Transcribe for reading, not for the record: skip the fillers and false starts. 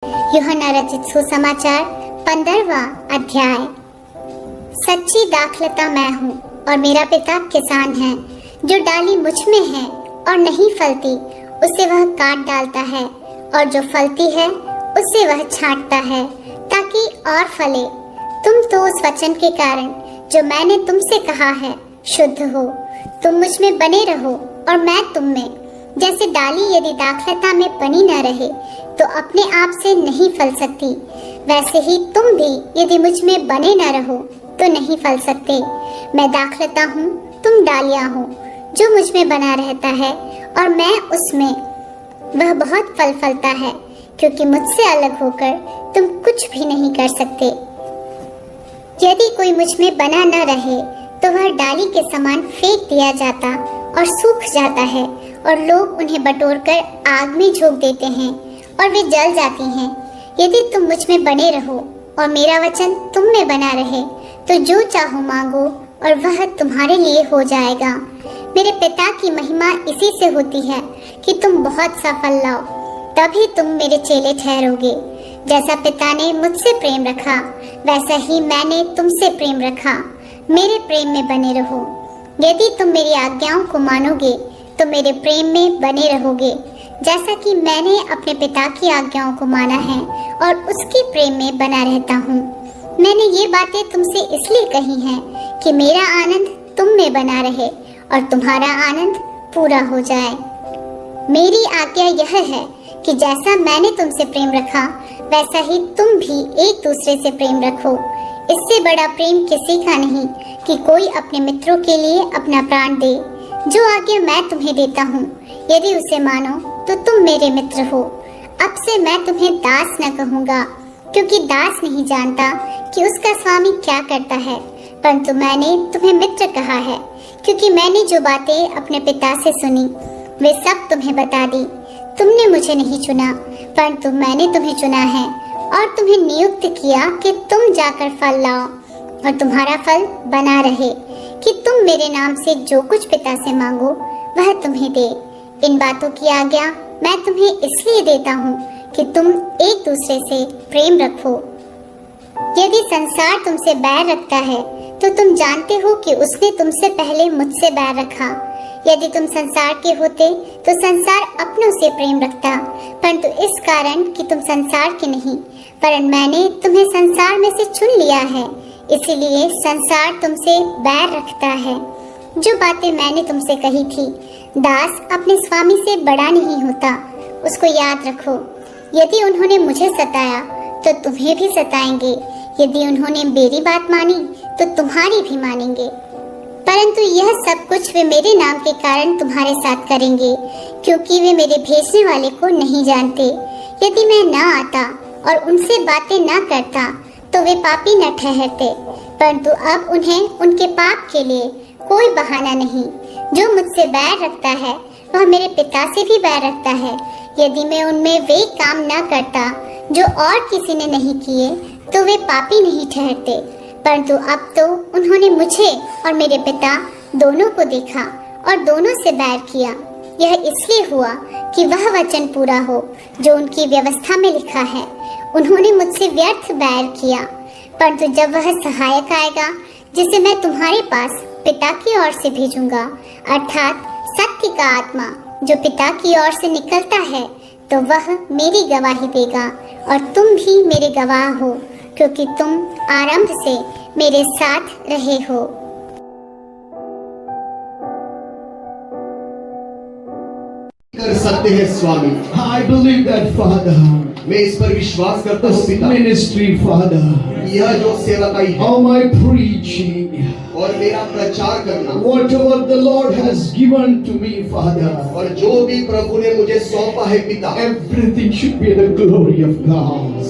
यूहन्ना रचित सुसमाचार 15वां अध्याय। सच्ची दाखलता मैं हूँ और मेरा पिता किसान है। जो डाली मुझ में है और नहीं फलती उसे वह काट डालता है, और जो फलती है उसे वह छांटता है ताकि और फले। तुम तो उस वचन के कारण जो मैंने तुमसे कहा है शुद्ध हो। तुम मुझ में बने रहो और मैं तुम में। जैसे डाली यदि दाखलता में बनी न रहे तो अपने आप से नहीं फल सकती, वैसे ही तुम भी यदि मुझ में बने न रहो तो नहीं फल सकते। मैं दाखलता हूँ, तुम डालियाँ हो। जो मुझ में बना रहता है और मैं उसमें, वह बहुत फल फलता है, क्योंकि मुझसे अलग होकर तुम कुछ भी नहीं कर सकते। यदि कोई मुझ में बना न रहे तो वह डाली के समान फेंक दिया जाता और सूख जाता है, और लोग उन्हें बटोरकर आग में झोंक देते हैं और वे जल जाती हैं। यदि तुम मुझ में बने रहो और मेरा वचन तुम में बना रहे तो जो चाहो मांगो और वह तुम्हारे लिए हो जाएगा। मेरे पिता की महिमा इसी से होती है कि तुम बहुत सा फल लाओ, तभी तुम मेरे चेले ठहरोगे। जैसा पिता ने मुझसे प्रेम रखा वैसा ही मैंने तुमसे प्रेम रखा। मेरे प्रेम में बने रहो। यदि तुम मेरी आज्ञाओं को मानोगे तो मेरे प्रेम में बने रहोगे, जैसा कि मैंने अपने पिता की आज्ञाओं को माना है और उसके प्रेम में बना रहता हूँ। मैंने ये बातें तुमसे इसलिए कही हैं कि मेरा आनंद तुम में बना रहे और तुम्हारा आनंद पूरा हो जाए। मेरी आज्ञा यह है कि जैसा मैंने तुमसे प्रेम रखा वैसा ही तुम भी एक दूसरे से प्रेम रखो। इससे बड़ा प्रेम किसी का नहीं कि कोई अपने मित्रों के लिए अपना प्राण दे। जो आज्ञा मैं तुम्हें देता हूँ, यदि उसे मानो तो तुम मेरे मित्र हो। अब से मैं तुम्हें दास न कहूँगा, क्योंकि दास नहीं जानता कि उसका स्वामी क्या करता है, परंतु मैंने तुम्हें मित्र कहा है, क्योंकि मैंने जो बातें अपने पिता से सुनी वे सब तुम्हें बता दी। तुमने मुझे नहीं चुना, परंतु मैंने तुम्हें चुना है और तुम्हें नियुक्त किया कि तुम जाकर फल लाओ और तुम्हारा फल बना रहे, कि तुम मेरे नाम से जो कुछ पिता से मांगो वह तुम्हें दे। इन बातों की आज्ञा मैं तुम्हें इसलिए देता हूँ कि तुम एक दूसरे से प्रेम रखो। यदि संसार तुमसे बैर रखता है तो तुम जानते हो कि उसने तुमसे पहले मुझसे बैर रखा। यदि तुम संसार के होते तो संसार अपनों से प्रेम रखता, परंतु इस कारण कि तुम संसार के नहीं, परंतु मैंने तुम्हें संसार में से चुन लिया है, इसीलिए संसार तुमसे बैर रखता है। जो बातें मैंने तुमसे कही थी, दास अपने स्वामी से बड़ा नहीं होता, उसको याद रखो। यदि उन्होंने मुझे सताया तो तुम्हें भी सताएंगे, यदि उन्होंने मेरी बात मानी तो तुम्हारी भी मानेंगे। परंतु यह सब कुछ वे मेरे नाम के कारण तुम्हारे साथ करेंगे, क्योंकि वे मेरे भेजने वाले को नहीं जानते। यदि मैं न आता और उनसे बातें न करता तो वे पापी न ठहरते, परंतु अब उन्हें उनके पाप के लिए कोई बहाना नहीं। जो मुझसे बैर रखता है वह मेरे पिता से भी बैर रखता है। यदि मैं उनमें वे काम न करता जो और किसी ने नहीं किए तो वे पापी नहीं ठहरते, परंतु अब तो उन्होंने मुझे और मेरे पिता दोनों को देखा और दोनों से बैर किया। यह इसलिए हुआ कि वह वचन पूरा हो जो उनकी व्यवस्था में लिखा है। उन्होंने मुझसे व्यर्थ बैर किया, परंतु जब वह सहायक आएगा जिसे मैं तुम्हारे पास पिता की ओर से भेजूंगा, अर्थात सत्य का आत्मा जो पिता की ओर से निकलता है, तो वह मेरी गवाही देगा और तुम भी मेरे गवाह हो, क्योंकि तुम आरंभ से मेरे साथ रहे हो। कर सकते हैं स्वामी। I believe that, Father. मैं इस पर विश्वास करता हूँ This पिता। ministry, Father. यह जो सेवकाई है All my preaching, और मेरा प्रचार करना, whatever the Lord has given to me, Father, और जो भी प्रभु ने मुझे सौंपा है पिता, everything should be the glory of God.